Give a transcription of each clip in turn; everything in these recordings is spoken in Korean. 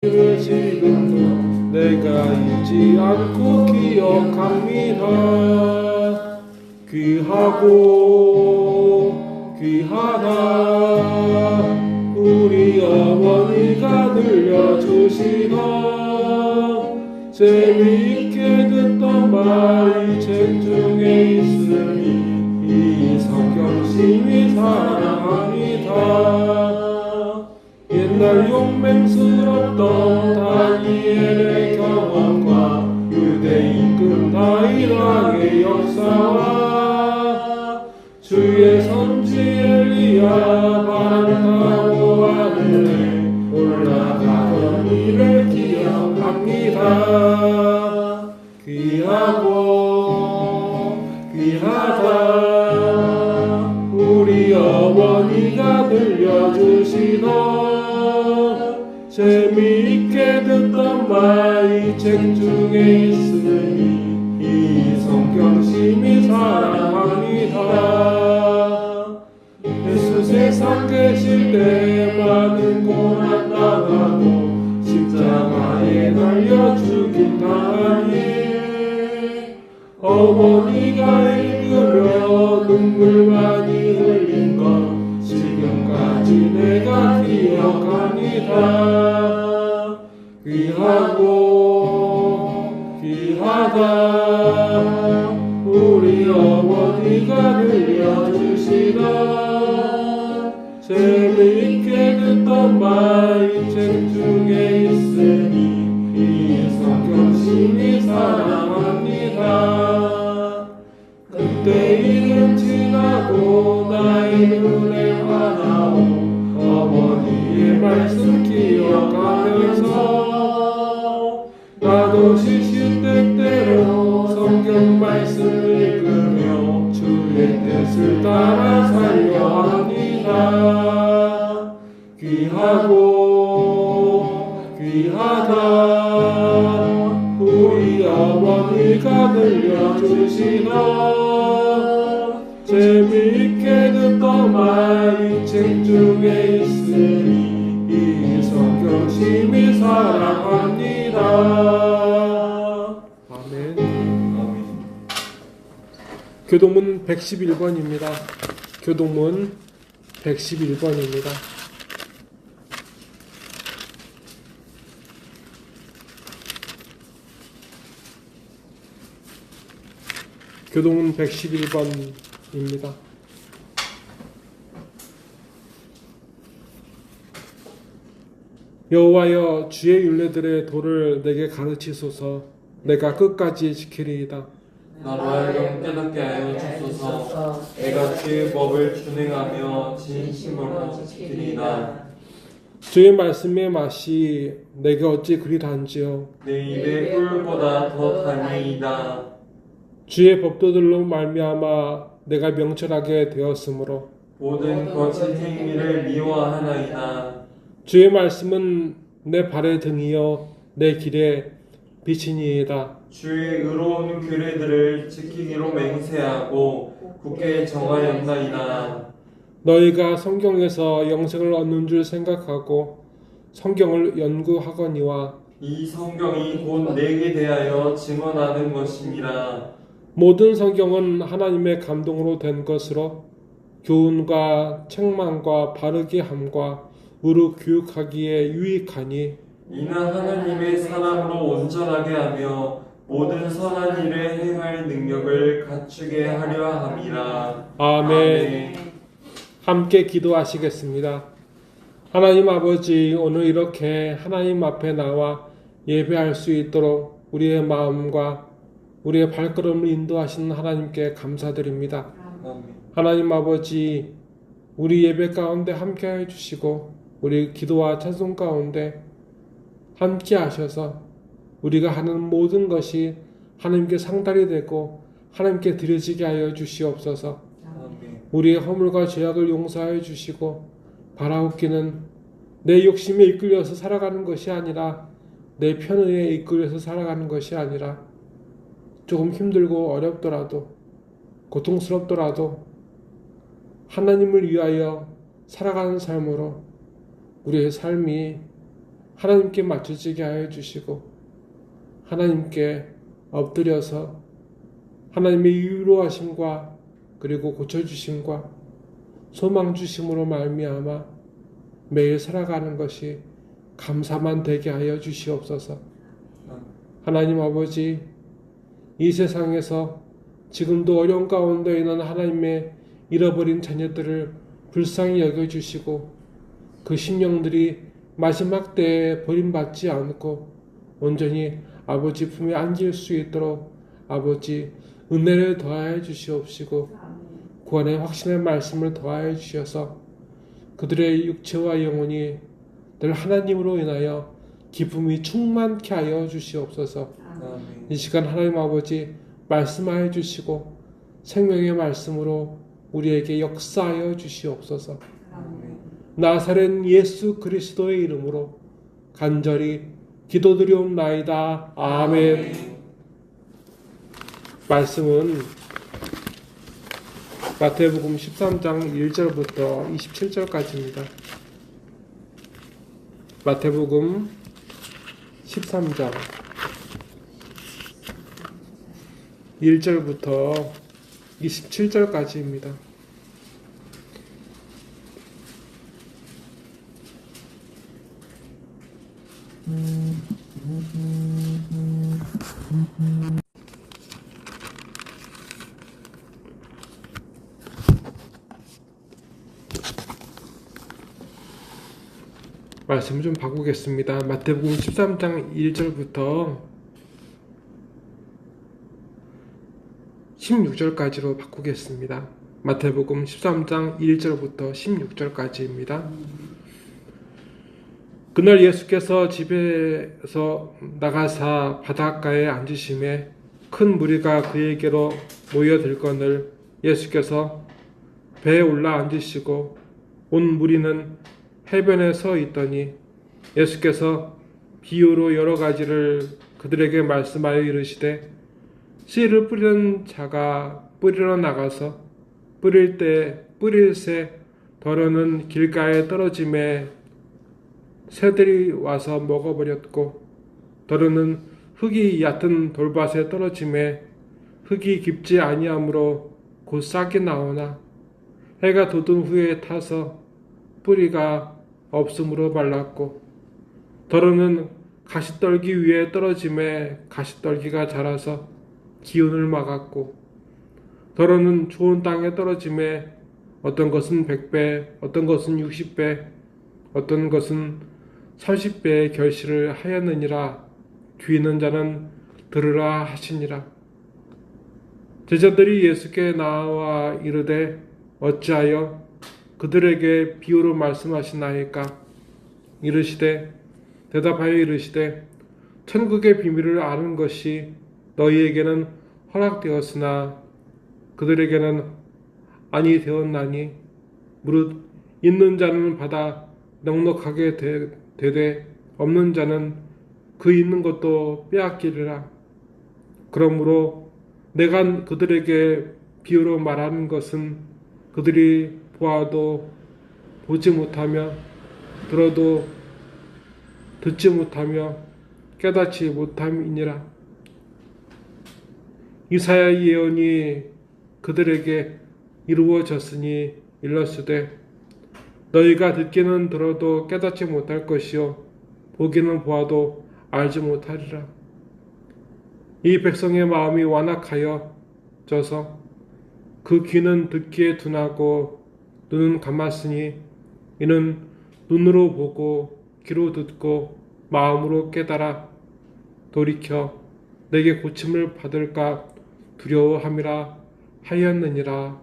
지금도 내가 잊지 않고 기억합니다. 귀하고 귀하다 우리 어머니가 들려주시던 재미있게 듣던 말 이 책 중에 있으니 이 성경 심히 사랑합니다. 옛날 용맹스럽던 다니엘의 경험과 유대 임금 다윗왕의 역사와 주의 선지 엘리야 바람타고 하늘에 올라가던 일을 기억합니다. 귀하고 귀하다 우리 어머니가 들려주시던 재미있게 듣던 말 이 책 중에 있으니 이 성경 심히 사랑합니다. 예수 세상 계실 때 많은 고난 당하고 십자가에 달려 죽임 당하니 어머니가 읽으며 눈물 많이 흘린 것 지금까지 내가 기억합니다. 귀하고 귀하다 우리 어머니가 들려주시던 재미있게 듣던 말 이 책 중에 있으니 이 성경 심히 사랑합니다. 그때 일은 지나고 나이는 행하나오 어머니의 말씀 기억하면서 나도 시시때때로 성경 말씀 읽으며 주의 뜻을 따라 살려 합니다. 귀하고 귀하다 우리 어머니가 들려주시던 재미있게 듣던 말 이 책 중에 있으니 이 성경 심히 사랑합니다. 아멘. 교동문 111번입니다. 교동문 111번입니다. 교동문 111번입니다. 여호와여 주의 율례들의 도를 내게 가르치소서. 내가 끝까지 지키리이다. 나로 하여금 깨닫게 하여 주소서. 내가 주의 법을 준행하며 진심으로 지키리이다. 주의 말씀의 맛이 내게 어찌 그리 단지요. 내 입의 꿀보다 더 다니이다. 주의 법도들로 말미암아 내가 명철하게 되었으므로 모든 거짓 행위를 미워하나이다. 주의 말씀은 내 발의 등이요 내 길에 빛이니이다. 주의 의로운 규례들을 지키기로 맹세하고 굳게 정하였나이다. 너희가 성경에서 영생을 얻는 줄 생각하고 성경을 연구하거니와 이 성경이 곧 내게 대하여 증언하는 것이니라. 모든 성경은 하나님의 감동으로 된 것으로 교훈과 책망과 바르게 함과 의로 교육하기에 유익하니 이는 하나님의 사람으로 온전하게 하며 모든 선한 일을 행할 능력을 갖추게 하려 함이라. 아멘. 함께 기도하시겠습니다. 하나님 아버지, 오늘 이렇게 하나님 앞에 나와 예배할 수 있도록 우리의 마음과 우리의 발걸음을 인도하시는 하나님께 감사드립니다. 아멘. 하나님 아버지, 우리 예배 가운데 함께 해주시고 우리 기도와 찬송 가운데 함께 하셔서 우리가 하는 모든 것이 하나님께 상달이 되고 하나님께 드려지게 하여 주시옵소서. 아멘. 우리의 허물과 죄악을 용서하여 주시고 바라옵기는 내 욕심에 이끌려서 살아가는 것이 아니라 내 편의에 이끌려서 살아가는 것이 아니라 조금 힘들고 어렵더라도 고통스럽더라도 하나님을 위하여 살아가는 삶으로 우리의 삶이 하나님께 맞춰지게 하여 주시고 하나님께 엎드려서 하나님의 위로하심과 그리고 고쳐주심과 소망 주심으로 말미암아 매일 살아가는 것이 감사만 되게 하여 주시옵소서. 하나님 아버지, 이 세상에서 지금도 어려운 가운데 있는 하나님의 잃어버린 자녀들을 불쌍히 여겨주시고 그 심령들이 마지막 때에 버림받지 않고 온전히 아버지 품에 안길 수 있도록 아버지 은혜를 더하여 주시옵시고 구원의 확신의 말씀을 더하여 주셔서 그들의 육체와 영혼이 늘 하나님으로 인하여 기쁨이 충만케 하여 주시옵소서. 이 시간 하나님 아버지 말씀하여 주시고 생명의 말씀으로 우리에게 역사하여 주시옵소서. 나사렛 예수 그리스도의 이름으로 간절히 기도드리옵나이다. 아멘. 말씀은 마태복음 13장 1절부터 27절까지입니다. 마태복음 13장 1절부터 27절까지입니다. 말씀 좀 바꾸겠습니다. 마태복음 13장 1절부터 16절까지로 바꾸겠습니다. 마태복음 13장 1절부터 16절까지입니다. 그날 예수께서 집에서 나가사 바닷가에 앉으심에 큰 무리가 그에게로 모여들거늘 예수께서 배에 올라 앉으시고 온 무리는 해변에 서 있더니 예수께서 비유로 여러 가지를 그들에게 말씀하여 이르시되 씨를 뿌리는 자가 뿌리러 나가서 뿌릴 때 뿌릴새 더러는 길가에 떨어짐에 새들이 와서 먹어버렸고 더러는 흙이 얕은 돌밭에 떨어짐에 흙이 깊지 아니하므로 곧 싹이 나오나 해가 돋은 후에 타서 뿌리가 없음으로 말랐고 더러는 가시떨기 위에 떨어짐에 가시떨기가 자라서 기운을 막았고 더러는 좋은 땅에 떨어짐에 어떤 것은 100배, 어떤 것은 60배, 어떤 것은 30배의 결실을 하였느니라. 귀 있는 자는 들으라 하시니라. 제자들이 예수께 나와 이르되 어찌하여 그들에게 비유로 말씀하시나이까? 이르시되 대답하여 이르시되 천국의 비밀을 아는 것이 너희에게는 허락되었으나 그들에게는 아니 되었나니 무릇 있는 자는 받아 넉넉하게 되되 없는 자는 그 있는 것도 빼앗기리라. 그러므로 내가 그들에게 비유로 말하는 것은 그들이 보아도 보지 못하며 들어도 듣지 못하며 깨닫지 못함이니라. 이사야 예언이 그들에게 이루어졌으니 일렀으되 너희가 듣기는 들어도 깨닫지 못할 것이요 보기는 보아도 알지 못하리라. 이 백성의 마음이 완악하여 져서 그 귀는 듣기에 둔하고 눈은 감았으니 이는 눈으로 보고 귀로 듣고 마음으로 깨달아 돌이켜 내게 고침을 받을까 두려워함이라 하였느니라.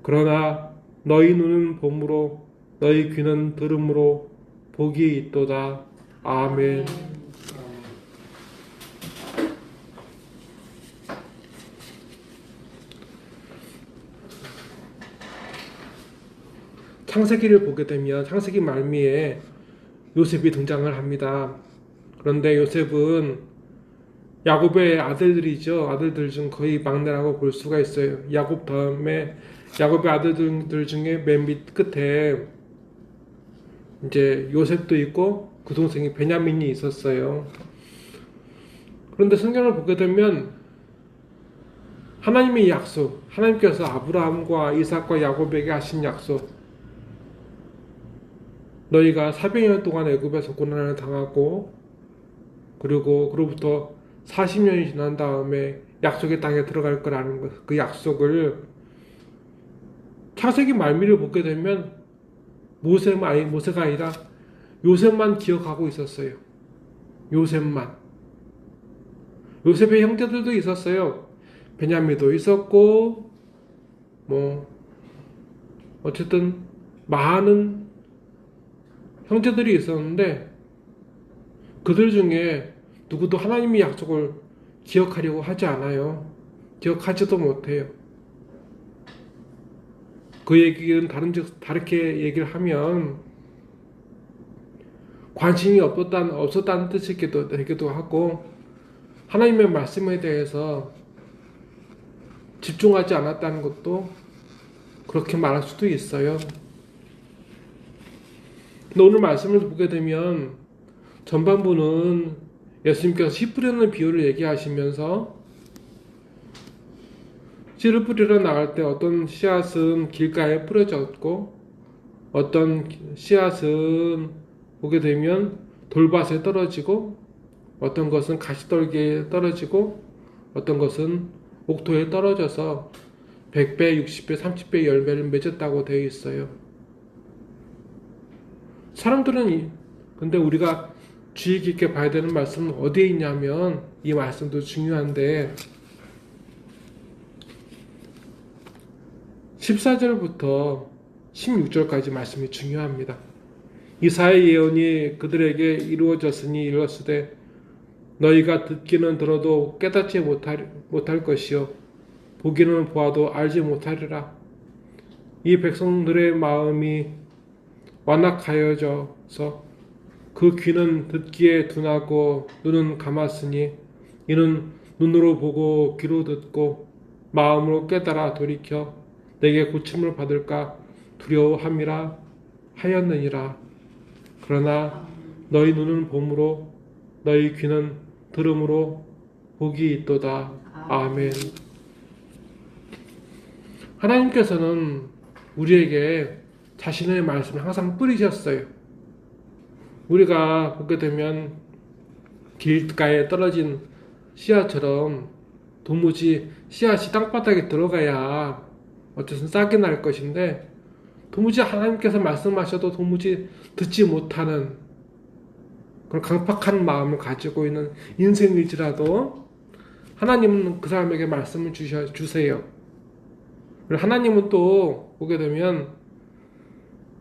그러나 너희 눈은 봄으로 너희 귀는 들음으로 복이 있도다. 아멘. 창세기를 보게 되면 창세기 말미에 요셉이 등장을 합니다. 그런데 요셉은 야곱의 아들들이죠. 아들들 중 거의 막내라고 볼 수가 있어요. 야곱 다음에 야곱의 아들들 중에 맨 밑 끝에 이제 요셉도 있고 그 동생이 베냐민이 있었어요. 그런데 성경을 보게 되면 하나님의 약속, 하나님께서 아브라함과 이삭과 야곱에게 하신 약속, 너희가 400년 동안 애굽에서 고난을 당하고 그리고 그로부터 40년이 지난 다음에 약속의 땅에 들어갈 거라는 것, 그 약속을 창세기 말미를 보게 되면 모세가 아니라 요셉만 기억하고 있었어요. 요셉만. 요셉의 형제들도 있었어요. 베냐민도 있었고 어쨌든 많은 형제들이 있었는데 그들 중에 누구도 하나님의 약속을 기억하려고 하지 않아요. 기억하지도 못해요. 그 얘기는 다르게 얘기를 하면 관심이 없었다는 뜻이기도 하고 하나님의 말씀에 대해서 집중하지 않았다는 것도 그렇게 말할 수도 있어요. 근데 오늘 말씀을 보게 되면 전반부는 예수님께서 씨 뿌리는 비유를 얘기하시면서 씨를 뿌리러 나갈 때 어떤 씨앗은 길가에 뿌려졌고 어떤 씨앗은 보게 되면 돌밭에 떨어지고 어떤 것은 가시떨기에 떨어지고 어떤 것은 옥토에 떨어져서 100배, 60배, 30배 열매를 맺었다고 되어 있어요. 사람들은 근데 우리가 주의 깊게 봐야 되는 말씀은 어디에 있냐면 이 말씀도 중요한데 14절부터 16절까지 말씀이 중요합니다. 이사야의 예언이 그들에게 이루어졌으니 이르렀으되 너희가 듣기는 들어도 깨닫지 못할 것이요 보기는 보아도 알지 못하리라. 이 백성들의 마음이 완악하여져서 그 귀는 듣기에 둔하고 눈은 감았으니 이는 눈으로 보고 귀로 듣고 마음으로 깨달아 돌이켜 내게 고침을 받을까 두려워함이라 하였느니라. 그러나 너희 눈은 봄으로 너희 귀는 들음으로 복이 있도다. 아멘. 하나님께서는 우리에게 자신의 말씀을 항상 뿌리셨어요. 우리가 보게 되면 길가에 떨어진 씨앗처럼 도무지 씨앗이 땅바닥에 들어가야 어쨌든 싹이 날 것인데 도무지 하나님께서 말씀하셔도 도무지 듣지 못하는 그런 강팍한 마음을 가지고 있는 인생일지라도 하나님은 그 사람에게 말씀을 주세요. 그리고 하나님은 또 보게 되면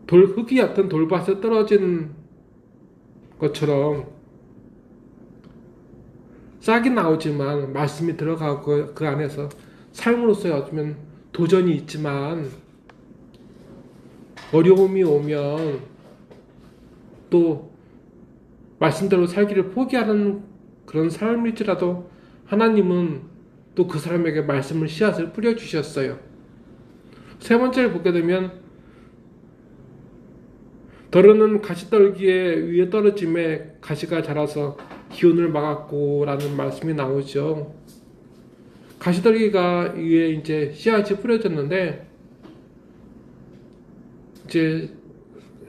흙이 얕은 돌밭에 떨어진 것처럼 싹이 나오지만 말씀이 들어가고 그 안에서 삶으로서의 어쩌면 도전이 있지만 어려움이 오면 또 말씀대로 살기를 포기하는 그런 삶일지라도 하나님은 또 그 사람에게 말씀을 씨앗을 뿌려주셨어요. 세 번째를 보게 되면 더러는 가시떨기 위에 떨어짐에 가시가 자라서 기운을 막았고 라는 말씀이 나오죠. 가시떨기가 위에 이제 씨앗이 뿌려졌는데 이제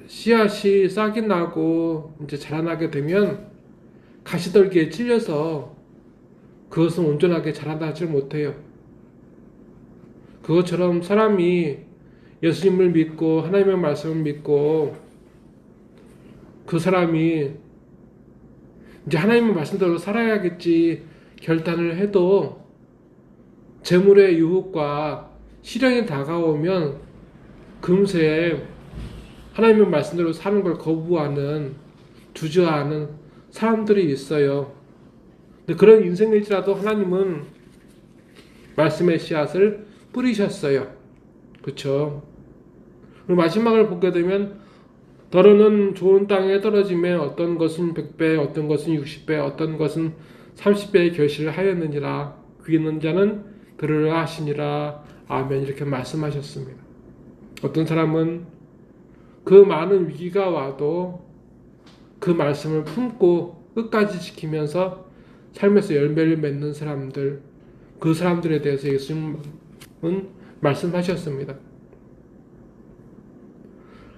씨앗이 싹이 나고 이제 자라나게 되면 가시떨기에 찔려서 그것은 온전하게 자라나질 못해요. 그것처럼 사람이 예수님을 믿고 하나님의 말씀을 믿고 그 사람이 이제 하나님의 말씀대로 살아야겠지 결단을 해도 재물의 유혹과 시련이 다가오면 금세 하나님의 말씀대로 사는 걸 거부하는 주저하는 사람들이 있어요. 근데 그런 인생일지라도 하나님은 말씀의 씨앗을 뿌리셨어요. 그렇죠? 그리고 마지막을 보게 되면 더러는 좋은 땅에 떨어지면 어떤 것은 100배, 어떤 것은 60배, 어떤 것은 30배의 결실을 하였느니라. 귀 있는 자는 들으라 하시니라. 아멘. 이렇게 말씀하셨습니다. 어떤 사람은 그 많은 위기가 와도 그 말씀을 품고 끝까지 지키면서 삶에서 열매를 맺는 사람들, 그 사람들에 대해서 예수님은 말씀하셨습니다.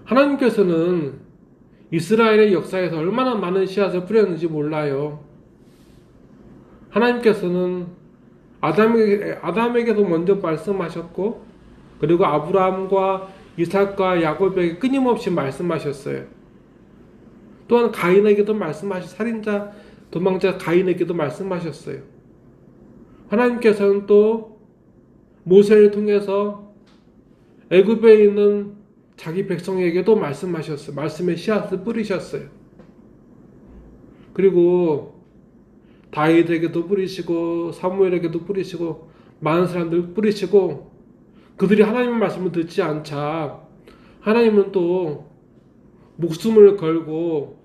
하나님께서는 이스라엘의 역사에서 얼마나 많은 씨앗을 뿌렸는지 몰라요. 하나님께서는 아담에게도 먼저 말씀하셨고, 그리고 아브라함과 이삭과 야곱에게 끊임없이 말씀하셨어요. 또한 가인에게도 살인자, 도망자 가인에게도 말씀하셨어요. 하나님께서는 또 모세를 통해서 애굽에 있는 자기 백성에게도 말씀하셨어요. 말씀의 씨앗을 뿌리셨어요. 그리고 다윗에게도 뿌리시고 사무엘에게도 뿌리시고 많은 사람들 뿌리시고, 그들이 하나님의 말씀을 듣지 않자 하나님은 또 목숨을 걸고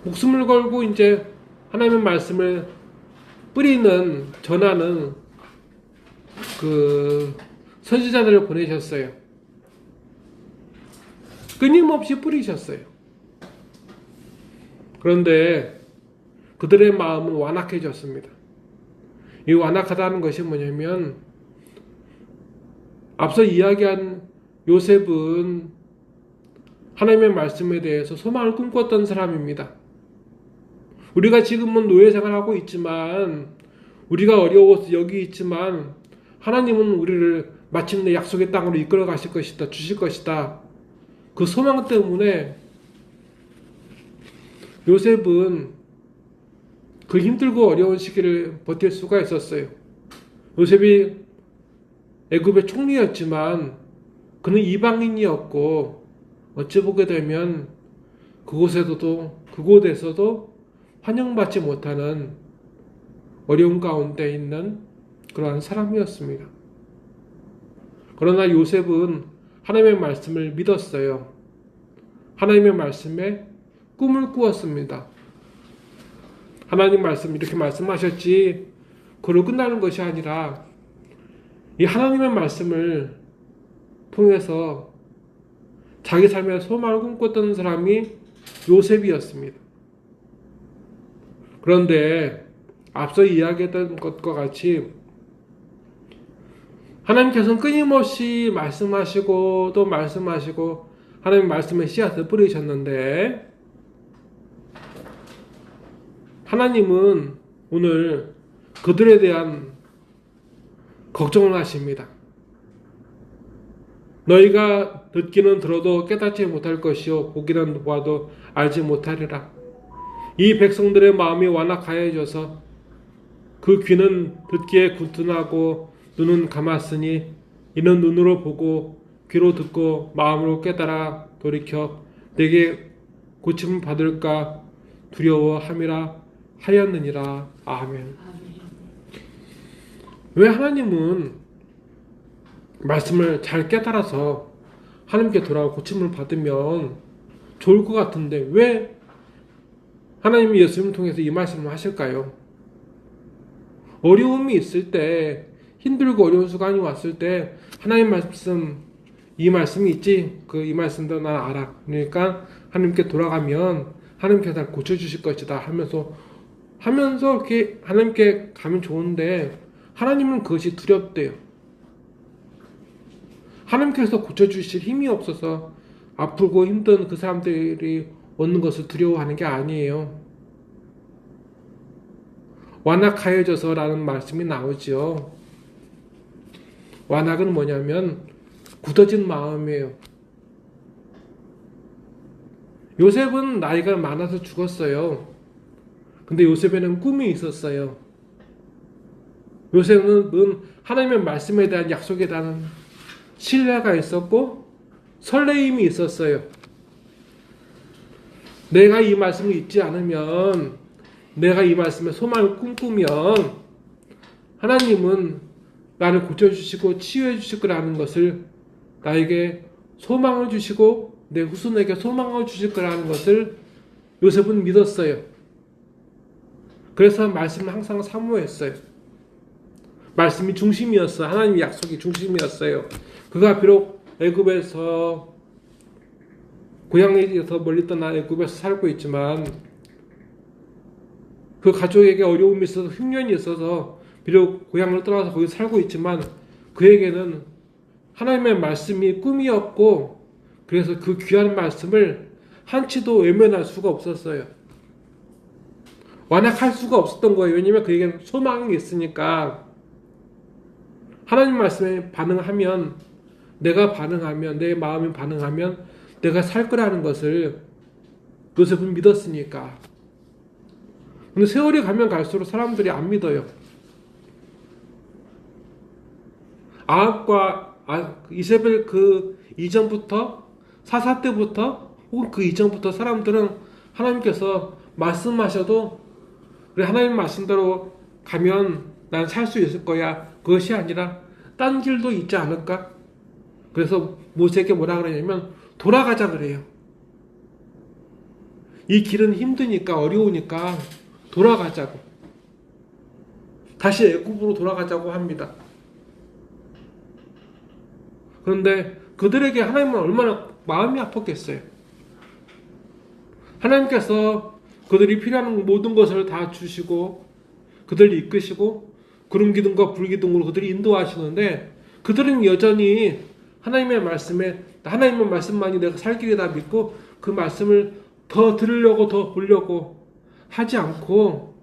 목숨을 걸고 이제 하나님의 말씀을 전하는 그 선지자들을 보내셨어요. 끊임없이 뿌리셨어요. 그런데 그들의 마음은 완악해졌습니다. 이 완악하다는 것이 뭐냐면, 앞서 이야기한 요셉은 하나님의 말씀에 대해서 소망을 꿈꿨던 사람입니다. 우리가 지금은 노예 생활하고 있지만, 우리가 어려워서 여기 있지만, 하나님은 우리를 마침내 약속의 땅으로 이끌어 가실 것이다, 주실 것이다. 그 소망 때문에 요셉은 그 힘들고 어려운 시기를 버틸 수가 있었어요. 요셉이 애굽의 총리였지만 그는 이방인이었고, 어찌 보게 되면 그곳에서도 환영받지 못하는 어려운 가운데 있는 그러한 사람이었습니다. 그러나 요셉은 하나님의 말씀을 믿었어요. 하나님의 말씀에 꿈을 꾸었습니다. 하나님 말씀 이렇게 말씀하셨지, 그로 끝나는 것이 아니라 이 하나님의 말씀을 통해서 자기 삶의 소망을 꿈꿨던 사람이 요셉이었습니다. 그런데 앞서 이야기했던 것과 같이 하나님께서는 끊임없이 말씀하시고 또 말씀하시고 하나님 말씀의 씨앗을 뿌리셨는데, 하나님은 오늘 그들에 대한 걱정을 하십니다. 너희가 듣기는 들어도 깨닫지 못할 것이요 보기는 보아도 알지 못하리라. 이 백성들의 마음이 완악하여져서 그 귀는 듣기에 둔하고 눈은 감았으니, 이는 눈으로 보고 귀로 듣고 마음으로 깨달아 돌이켜 내게 고침을 받을까 두려워함이라 하였느니라. 아멘. 왜 하나님은 말씀을 잘 깨달아서 하나님께 돌아와 고침을 받으면 좋을 것 같은데 왜 하나님이 예수님을 통해서 이 말씀을 하실까요? 어려움이 있을 때, 힘들고 어려운 순간이 왔을 때 하나님 말씀, 이 말씀이 있지, 이 말씀도 난 알아. 그러니까 하나님께 돌아가면 하나님께서 날 고쳐주실 것이다 하면서 이렇게 하나님께 가면 좋은데, 하나님은 그것이 두렵대요. 하나님께서 고쳐주실 힘이 없어서 아프고 힘든 그 사람들이 오는 것을 두려워하는 게 아니에요. 완악하여져서 라는 말씀이 나오죠. 완악은 뭐냐면 굳어진 마음이에요. 요셉은 나이가 많아서 죽었어요. 근데 요셉에는 꿈이 있었어요. 요셉은 하나님의 말씀에 대한 약속에 대한 신뢰가 있었고 설레임이 있었어요. 내가 이 말씀을 잊지 않으면, 내가 이 말씀에 소망을 꿈꾸면 하나님은 나를 고쳐주시고 치유해 주실 거라는 것을, 나에게 소망을 주시고 내 후손에게 소망을 주실 거라는 것을 요셉은 믿었어요. 그래서 말씀을 항상 사모했어요. 말씀이 중심이었어요. 하나님의 약속이 중심이었어요. 그가 비록 애굽에서 고향에서 멀리 떠나 애굽에서 살고 있지만 그 가족에게 어려움이 있어서 흉년이 있어서 비록 고향을 떠나서 거기 살고 있지만 그에게는 하나님의 말씀이 꿈이었고 그래서 그 귀한 말씀을 한치도 외면할 수가 없었어요. 완악할 수가 없었던 거예요. 왜냐면 그에게는 소망이 있으니까. 하나님 말씀에 반응하면, 내가 반응하면, 내 마음이 반응하면 내가 살 거라는 것을 요셉은 믿었으니까. 근데 세월이 가면 갈수록 사람들이 안 믿어요. 아합과 이세벨 그 이전부터, 사사 때부터 혹은 그 이전부터 사람들은 하나님께서 말씀하셔도 그래, 하나님 말씀대로 가면 난 살 수 있을 거야. 그것이 아니라 딴 길도 있지 않을까? 그래서 모세에게 뭐라 그러냐면 돌아가자 그래요. 이 길은 힘드니까 어려우니까 돌아가자고. 다시 애굽으로 돌아가자고 합니다. 그런데 그들에게 하나님은 얼마나 마음이 아팠겠어요. 하나님께서 그들이 필요한 모든 것을 다 주시고 그들을 이끄시고 구름 기둥과 불 기둥으로 그들이 인도하시는데 그들은 여전히 하나님의 말씀만이 내가 살 길이다 믿고 그 말씀을 더 들으려고 더 보려고 하지 않고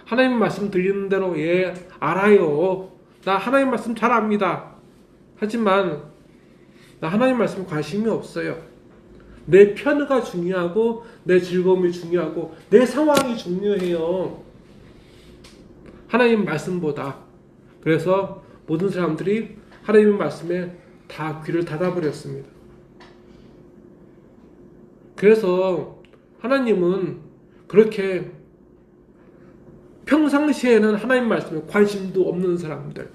하나님 말씀 들리는 대로 예 알아요. 나 하나님 말씀 잘 압니다. 하지만 나 하나님 말씀 관심이 없어요. 내 편의가 중요하고 내 즐거움이 중요하고 내 상황이 중요해요. 하나님 말씀보다. 그래서 모든 사람들이 하나님의 말씀에 다 귀를 닫아버렸습니다. 그래서 하나님은 그렇게 평상시에는 하나님 말씀에 관심도 없는 사람들,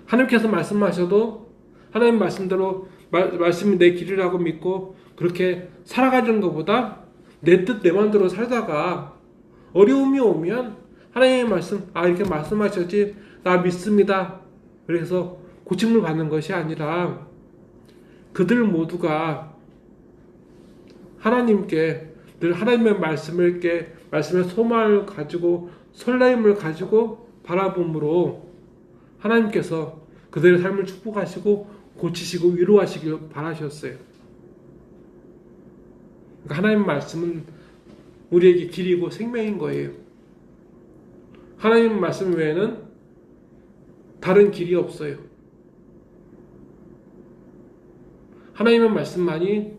하나님께서 말씀하셔도 하나님 말씀대로 말씀이 내 길이라고 믿고 그렇게 살아가는 것보다 내 뜻 내 마음대로 살다가 어려움이 오면 하나님의 말씀 이렇게 말씀하셨지 나 믿습니다. 그래서 고침을 받는 것이 아니라 그들 모두가 하나님께 늘 하나님의 말씀의 소망을 가지고 설레임을 가지고 바라봄으로 하나님께서 그들의 삶을 축복하시고 고치시고 위로하시길 바라셨어요. 그러니까 하나님 말씀은 우리에게 길이고 생명인 거예요. 하나님 말씀 외에는 다른 길이 없어요. 하나님의 말씀만이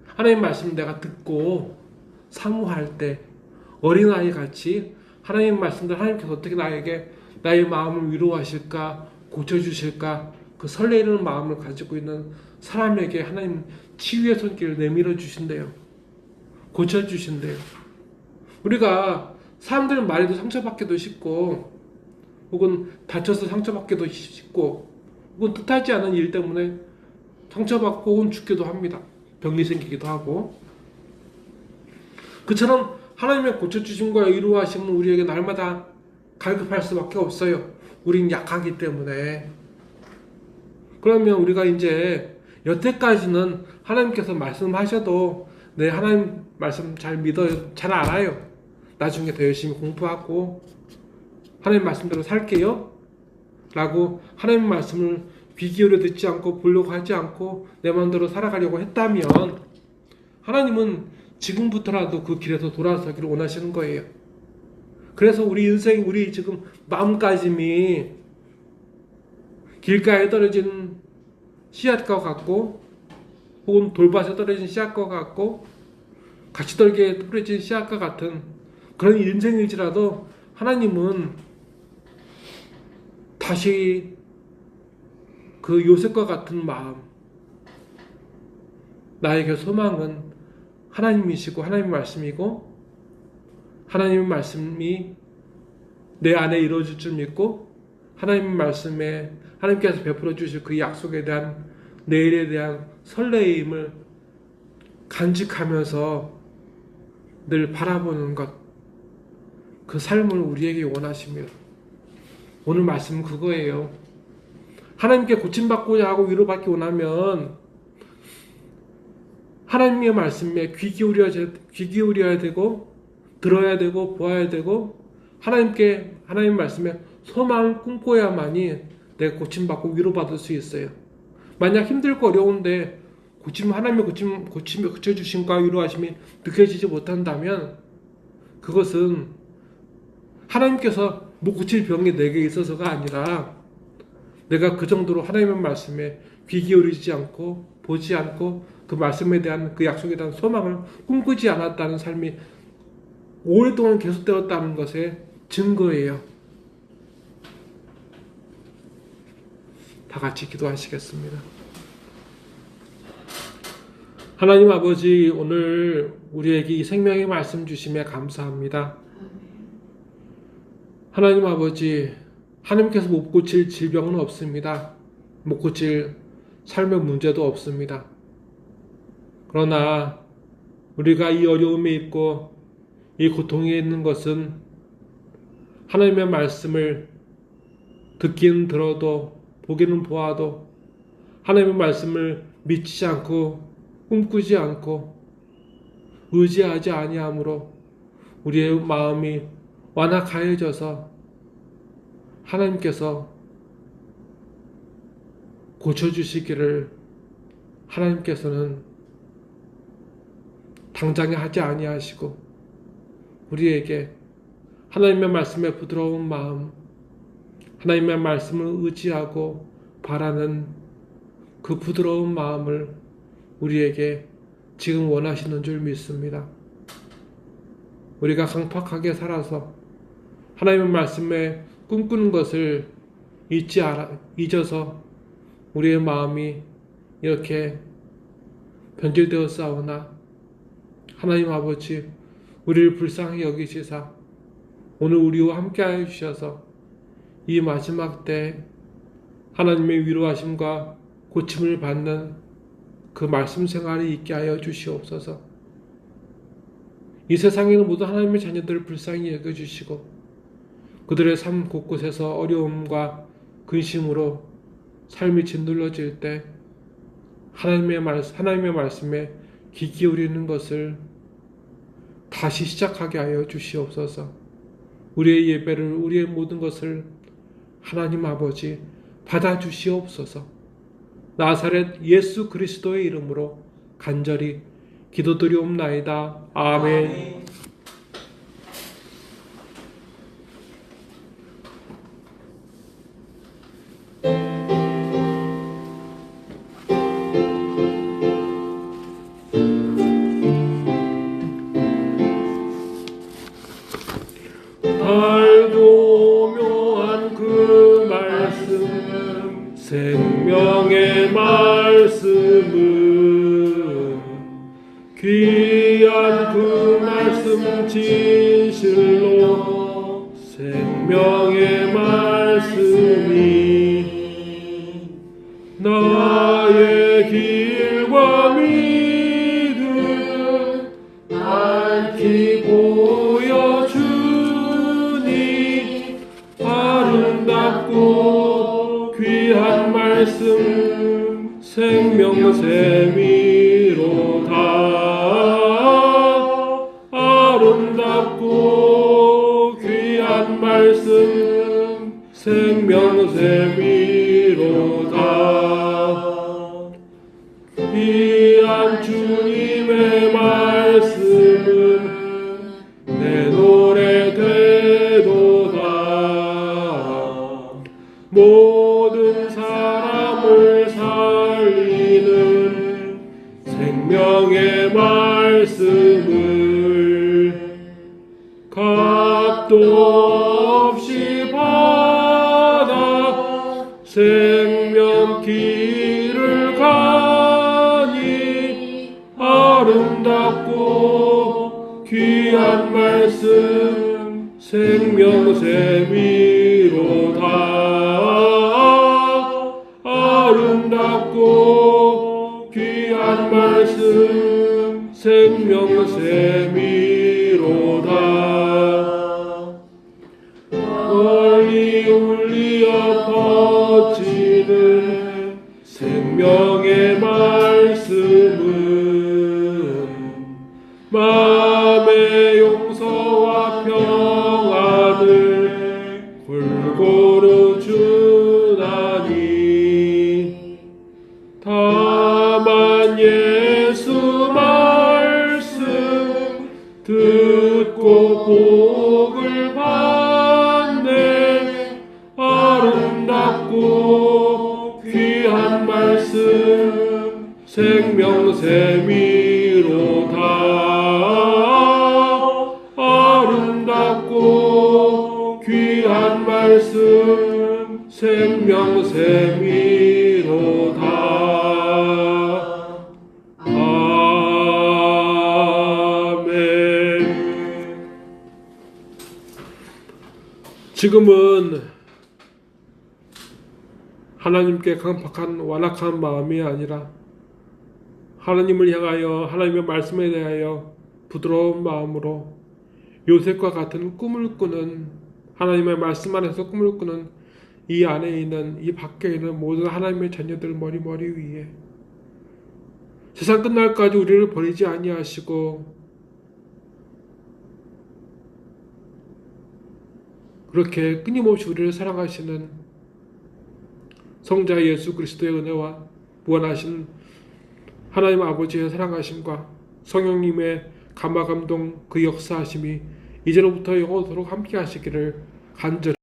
하나님 말씀 내가 듣고 사모할 때 어린아이 같이 하나님 말씀들 하나님께서 어떻게 나의 마음을 위로하실까 고쳐주실까 그 설레이는 마음을 가지고 있는 사람에게 하나님 치유의 손길을 내밀어 주신대요. 고쳐주신대요. 우리가 사람들은 말해도 상처받기도 쉽고 혹은 다쳐서 상처받기도 쉽고 혹은 뜻하지 않은 일 때문에 상처받고 혹은 죽기도 합니다. 병이 생기기도 하고 그처럼 하나님의 고쳐주심과 위로하심은 우리에게 날마다 갈급할 수밖에 없어요. 우린 약하기 때문에. 그러면 우리가 이제 여태까지는 하나님께서 말씀하셔도 네 하나님 말씀 잘 믿어요. 잘 알아요. 나중에 더 열심히 공부하고 하나님 말씀대로 살게요. 라고 하나님 말씀을 귀 기울여 듣지 않고 보려고 하지 않고 내 마음대로 살아가려고 했다면 하나님은 지금부터라도 그 길에서 돌아서기를 원하시는 거예요. 그래서 우리 인생, 우리 지금 마음가짐이 길가에 떨어진 씨앗과 같고 혹은 돌밭에 떨어진 씨앗과 같고 가시떨기에 뿌려진 씨앗과 같은 그런 인생일지라도 하나님은 다시 그 요셉과 같은 마음, 나에게 소망은 하나님이시고 하나님 말씀이고 하나님의 말씀이 내 안에 이루어질 줄 믿고 하나님 말씀에 하나님께서 베풀어 주실 그 약속에 대한 내일에 대한 설레임을 간직하면서 늘 바라보는 것, 그 삶을 우리에게 원하십니다. 오늘 말씀은 그거예요. 하나님께 고침받고자 하고 위로받기 원하면 하나님의 말씀에 귀 기울여야 되고 들어야 되고 보아야 되고 하나님 말씀에 소망을 꿈꿔야만이 내가 고침받고 위로받을 수 있어요. 만약 힘들고 어려운데 하나님의 고쳐주심과 위로하심이 느껴지지 못한다면 그것은 하나님께서 못 고칠 병이 내게 있어서가 아니라 내가 그 정도로 하나님의 말씀에 귀 기울이지 않고 보지 않고 그 말씀에 대한 그 약속에 대한 소망을 꿈꾸지 않았다는 삶이 오랫동안 계속되었다는 것의 증거예요. 다 같이 기도하시겠습니다. 하나님 아버지, 오늘 우리에게 이 생명의 말씀 주심에 감사합니다. 하나님 아버지, 하나님께서 못 고칠 질병은 없습니다. 못 고칠 삶의 문제도 없습니다. 그러나 우리가 이 어려움에 있고 이 고통에 있는 것은 하나님의 말씀을 듣기는 들어도 보기는 보아도 하나님의 말씀을 믿지 않고 꿈꾸지 않고 의지하지 아니함으로 우리의 마음이 완악하여져서 하나님께서 고쳐주시기를 하나님께서는 당장에 하지 아니하시고 우리에게 하나님의 말씀에 부드러운 마음, 하나님의 말씀을 의지하고 바라는 그 부드러운 마음을 우리에게 지금 원하시는 줄 믿습니다. 우리가 강팍하게 살아서 하나님의 말씀에 꿈꾸는 것을 잊어서 우리의 마음이 이렇게 변질되어 싸우나 하나님 아버지, 우리를 불쌍히 여기시사 오늘 우리와 함께하여 주셔서 이 마지막 때 하나님의 위로하심과 고침을 받는 그 말씀 생활이 있게 하여 주시옵소서. 이 세상에는 모든 하나님의 자녀들을 불쌍히 여겨주시고 그들의 삶 곳곳에서 어려움과 근심으로 삶이 짓눌러질 때 하나님의 말씀에 귀 기울이는 것을 다시 시작하게 하여 주시옵소서. 우리의 예배를, 우리의 모든 것을 하나님 아버지 받아주시옵소서. 나사렛 예수 그리스도의 이름으로 간절히 기도드리옵나이다. 아멘. 달고 묘한 그 말씀, 생명의 말씀은 귀한 그 말씀 진실로 생명의 말씀이 나의 길과 믿음 밝히 보여주니 아름답고 귀한 말씀 생명샘이로다. 아름답고 귀한 말씀 생명샘이로다. 귀한 주님의 말씀은 내 노래 되도다. 모든 사람을 살리는 생명의 말씀을 값도 없이 받아 생명 길을 가니 아름답고 귀한 말씀 생명샘이로다. 아름답고 귀한 말씀 생명샘이로다. 멀리 울리어 퍼지는 생명의 말씀은 용서와 평안을 골고루 주나니 다만 예수 말씀 듣고 복을 받네 아름답고 귀한 말씀 생명샘이로다 아름답고 귀한 말씀 생명샘이로다 아멘. 지금은 하나님께 강팍한 완악한 마음이 아니라 하나님을 향하여 하나님의 말씀에 대하여 부드러운 마음으로 요셉과 같은 꿈을 꾸는 하나님의 말씀 안에서 꿈을 꾸는 이 안에 있는 이 밖에 있는 모든 하나님의 자녀들 머리 위에 세상 끝날까지 우리를 버리지 아니하시고 그렇게 끊임없이 우리를 사랑하시는 성자 예수 그리스도의 은혜와 무한하신 하나님 아버지의 사랑하심과 성령님의 감화 감동 그 역사하심이 이제로부터 영원토록 함께 하시기를 간절히